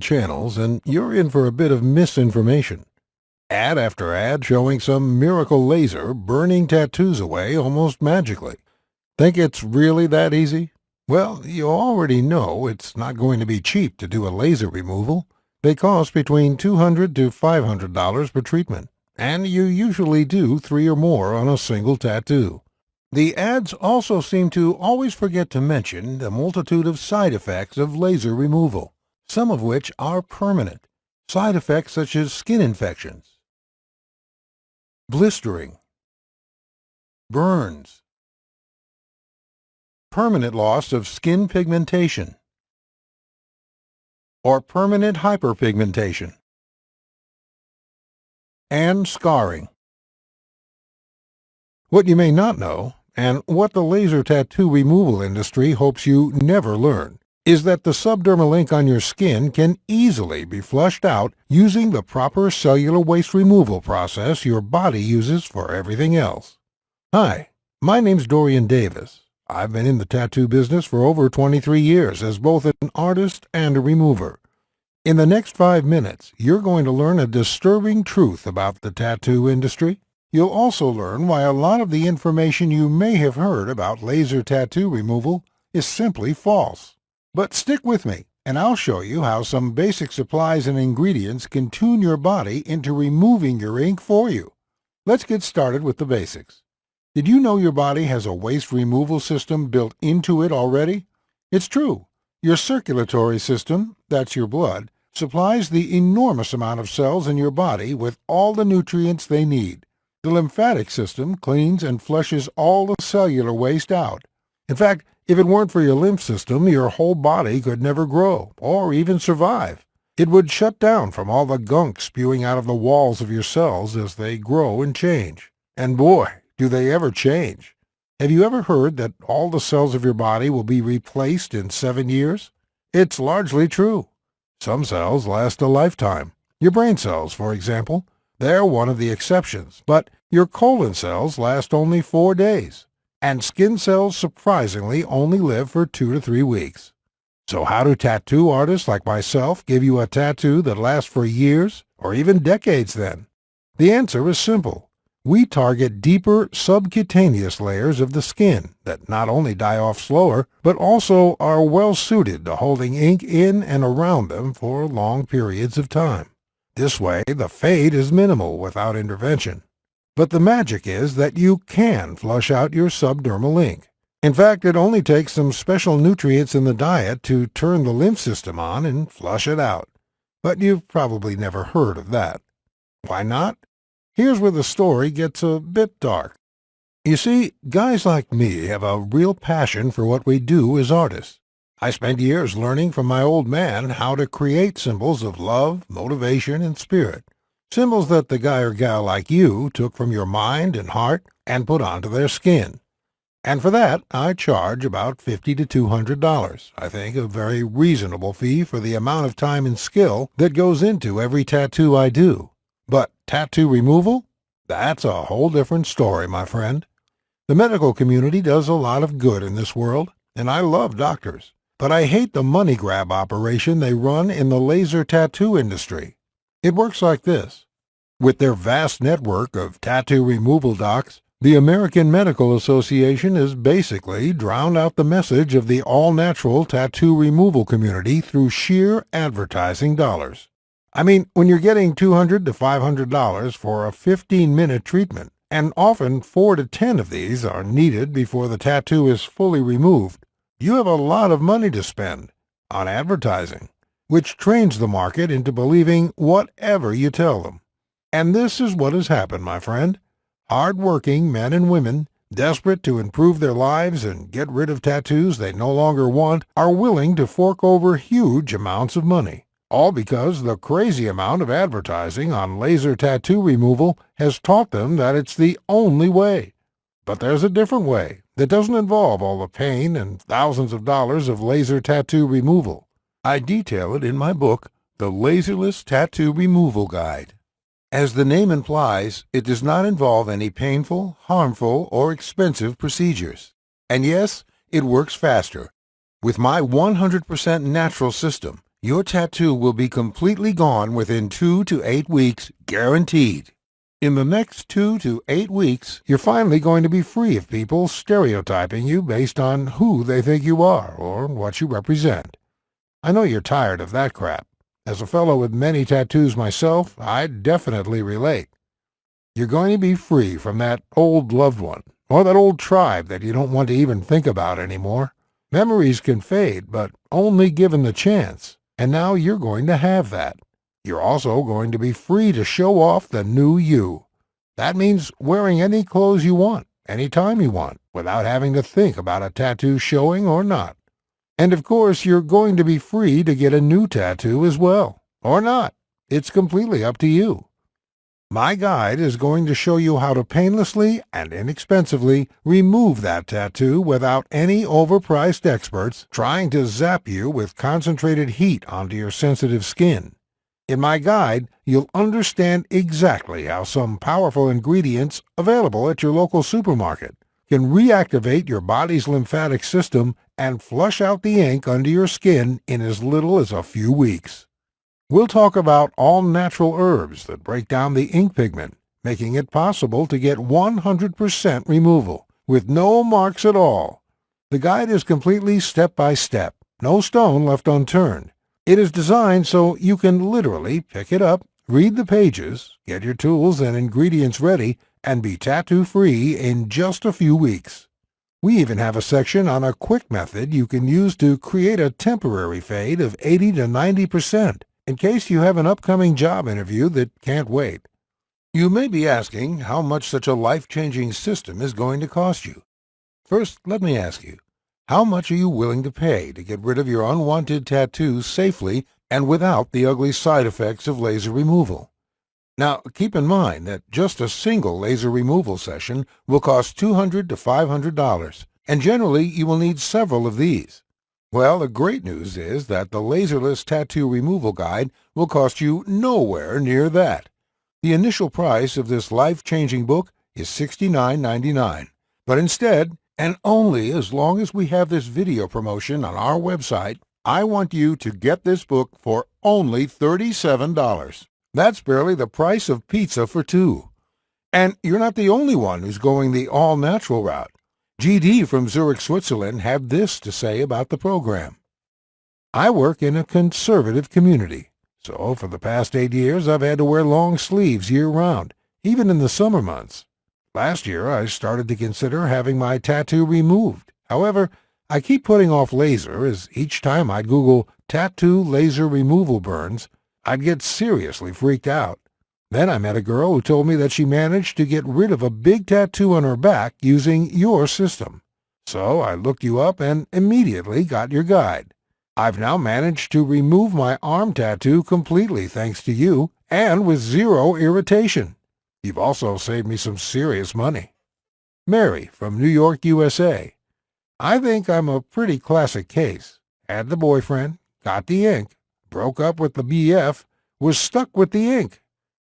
channels, and you're in for a bit of misinformation. Ad after ad showing some miracle laser burning tattoos away almost magically. Think it's really that easy? Well, you already know it's not going to be cheap to do a laser removal. They cost between $200 to $500 per treatment, and you usually do 3 or more on a single tattoo. The ads also seem to always forget to mention the multitude of side effects of laser removal, some of which are permanent. Side effects such as skin infections, blistering, burns, permanent loss of skin pigmentation, or permanent hyperpigmentation, and scarring. What you may not know, and what the laser tattoo removal industry hopes you never learn, is that the subdermal ink on your skin can easily be flushed out using the proper cellular waste removal process your body uses for everything else. Hi, my name's Dorian Davis. I've been in the tattoo business for over 23 years as both an artist and a remover. In the next 5 minutes, you're going to learn a disturbing truth about the tattoo industry. You'll also learn why a lot of the information you may have heard about laser tattoo removal is simply false. But stick with me, and I'll show you how some basic supplies and ingredients can tune your body into removing your ink for you. Let's get started with the basics. Did you know your body has a waste removal system built into it already? It's true. Your circulatory system, that's your blood, supplies the enormous amount of cells in your body with all the nutrients they need. The lymphatic system cleans and flushes all the cellular waste out. In fact, if it weren't for your lymph system, your whole body could never grow or even survive. It would shut down from all the gunk spewing out of the walls of your cells as they grow and change. And boy, do they ever change. Have you ever heard that all the cells of your body will be replaced in 7 years? It's largely true. Some cells last a lifetime. Your brain cells, for example. They're one of the exceptions, but your colon cells last only 4 days, and skin cells surprisingly only live for 2 to 3 weeks. So how do tattoo artists like myself give you a tattoo that lasts for years or even decades then? The answer is simple. We target deeper subcutaneous layers of the skin that not only die off slower, but also are well suited to holding ink in and around them for long periods of time. This way, the fade is minimal without intervention. But the magic is that you can flush out your subdermal ink. In fact, it only takes some special nutrients in the diet to turn the lymph system on and flush it out. But you've probably never heard of that. Why not? Here's where the story gets a bit dark. You see, guys like me have a real passion for what we do as artists. I spent years learning from my old man how to create symbols of love, motivation, and spirit. Symbols that the guy or gal like you took from your mind and heart and put onto their skin. And for that, I charge about $50 to $200. I think a very reasonable fee for the amount of time and skill that goes into every tattoo I do. But tattoo removal? That's a whole different story, my friend. The medical community does a lot of good in this world, and I love doctors. But I hate the money grab operation they run in the laser tattoo industry. It works like this. With their vast network of tattoo removal docs, the American Medical Association has basically drowned out the message of the all-natural tattoo removal community through sheer advertising dollars. I mean, when you're getting $200 to $500 for a 15-minute treatment, and often 4 to 10 of these are needed before the tattoo is fully removed, you have a lot of money to spend on advertising, which trains the market into believing whatever you tell them. And this is what has happened, my friend. Hard-working men and women, desperate to improve their lives and get rid of tattoos they no longer want, are willing to fork over huge amounts of money, all because the crazy amount of advertising on laser tattoo removal has taught them that it's the only way. But there's a different way that doesn't involve all the pain and thousands of dollars of laser tattoo removal. I detail it in my book, The Laserless Tattoo Removal Guide. As the name implies, it does not involve any painful, harmful, or expensive procedures. And yes, it works faster. With my 100% natural system, Your tattoo will be completely gone within 2 to 8 weeks, guaranteed. In the next 2 to 8 weeks, you're finally going to be free of people stereotyping you based on who they think you are or what you represent. I know you're tired of that crap. As a fellow with many tattoos myself, I definitely relate. You're going to be free from that old loved one, or that old tribe that you don't want to even think about anymore. Memories can fade, but only given the chance, and now you're going to have that. You're also going to be free to show off the new you. That means wearing any clothes you want, anytime you want, without having to think about a tattoo showing or not. And of course, you're going to be free to get a new tattoo as well, or not. It's completely up to you. My guide is going to show you how to painlessly and inexpensively remove that tattoo without any overpriced experts trying to zap you with concentrated heat onto your sensitive skin. In my guide, you'll understand exactly how some powerful ingredients available at your local supermarket can reactivate your body's lymphatic system and flush out the ink under your skin in as little as a few weeks. We'll talk about all natural herbs that break down the ink pigment, making it possible to get 100% removal, with no marks at all. The guide is completely step-by-step, no stone left unturned. It is designed so you can literally pick it up, read the pages, get your tools and ingredients ready, and be tattoo-free in just a few weeks. We even have a section on a quick method you can use to create a temporary fade of 80 to 90%. In case you have an upcoming job interview that can't wait. You may be asking how much such a life-changing system is going to cost you. First, let me ask you, how much are you willing to pay to get rid of your unwanted tattoos safely and without the ugly side effects of laser removal? Now, keep in mind that just a single laser removal session will cost $200 to $500, and generally you will need several of these. Well, the great news is that the Laserless Tattoo Removal Guide will cost you nowhere near that. The initial price of this life-changing book is $69.99, but instead, and only as long as we have this video promotion on our website, I want you to get this book for only $37. That's barely the price of pizza for two. And you're not the only one who's going the all-natural route. GD from Zurich, Switzerland had this to say about the program. I work in a conservative community, so for the past 8 years I've had to wear long sleeves year-round, even in the summer months. Last year I started to consider having my tattoo removed. However, I keep putting off laser, as each time I'd Google tattoo laser removal burns, I'd get seriously freaked out. Then I met a girl who told me that she managed to get rid of a big tattoo on her back using your system. So I looked you up and immediately got your guide. I've now managed to remove my arm tattoo completely thanks to you, and with zero irritation. You've also saved me some serious money. Mary from New York, USA. I think I'm a pretty classic case. Had the boyfriend, got the ink, broke up with the BF, was stuck with the ink.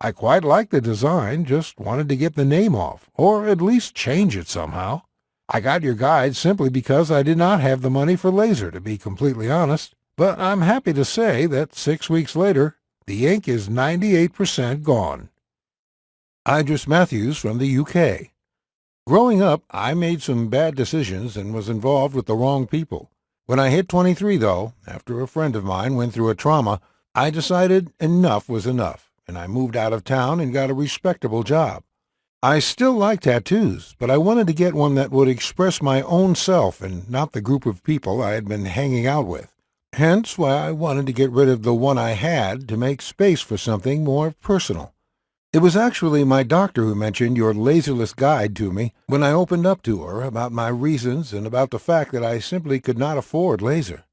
I quite liked the design, just wanted to get the name off, or at least change it somehow. I got your guide simply because I did not have the money for laser, to be completely honest, but I'm happy to say that 6 weeks later, the ink is 98% gone. Idris Matthews from the UK. Growing up, I made some bad decisions and was involved with the wrong people. When I hit 23, though, after a friend of mine went through a trauma, I decided enough was enough, and I moved out of town and got a respectable job. I still like tattoos, but I wanted to get one that would express my own self and not the group of people I had been hanging out with. Hence why I wanted to get rid of the one I had to make space for something more personal. It was actually my doctor who mentioned your Laserless guide to me when I opened up to her about my reasons and about the fact that I simply could not afford laser.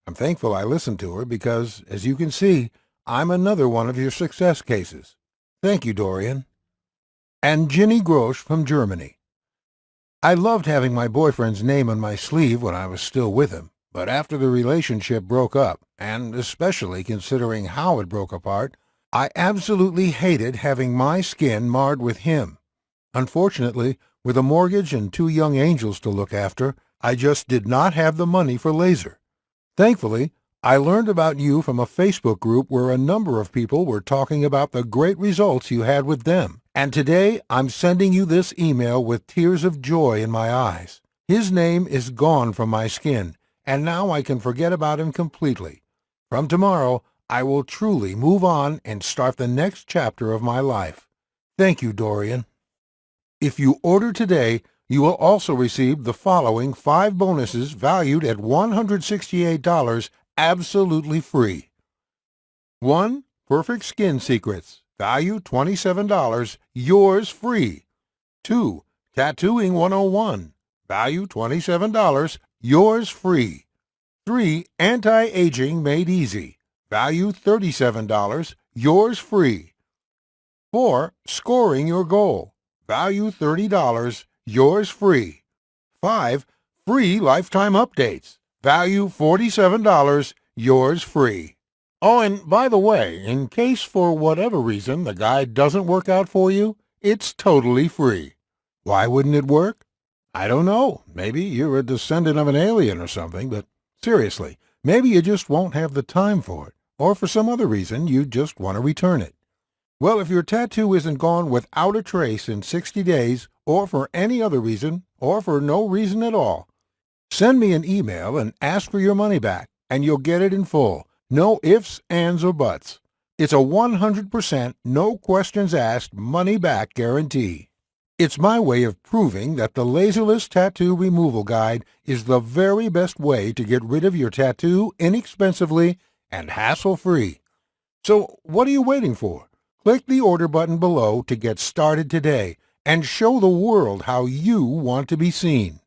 I'm thankful I listened to her because, as you can see, I'm another one of your success cases. Thank you, Dorian. And Ginny Grosch from Germany. I loved having my boyfriend's name on my sleeve when I was still with him, but after the relationship broke up, and especially considering how it broke apart, I absolutely hated having my skin marred with him. Unfortunately, with a mortgage and 2 young angels to look after, I just did not have the money for laser. Thankfully, I learned about you from a Facebook group where a number of people were talking about the great results you had with them. And today I'm sending you this email with tears of joy in my eyes. His name is gone from my skin, and now I can forget about him completely. From tomorrow, I will truly move on and start the next chapter of my life. Thank you, Dorian. If you order today, you will also receive the following 5 bonuses valued at $168 absolutely free. 1. Perfect Skin Secrets, value $27, yours free. 2. Tattooing 101, value $27, yours free. 3. Anti-Aging Made Easy, value $37, yours free. 4. Scoring Your Goal, value $30, yours free. 5. Free Lifetime Updates, value $47, yours free. Oh, and by the way, in case for whatever reason the guide doesn't work out for you, it's totally free. Why wouldn't it work? I don't know. Maybe you're a descendant of an alien or something, but seriously, maybe you just won't have the time for it, or for some other reason you just want to return it. Well, if your tattoo isn't gone without a trace in 60 days, or for any other reason, or for no reason at all, send me an email and ask for your money back, and you'll get it in full. No ifs, ands, or buts. It's a 100% no questions asked money back guarantee. It's my way of proving that the Laserless Tattoo Removal Guide is the very best way to get rid of your tattoo inexpensively and hassle-free. So what are you waiting for? Click the order button below to get started today and show the world how you want to be seen.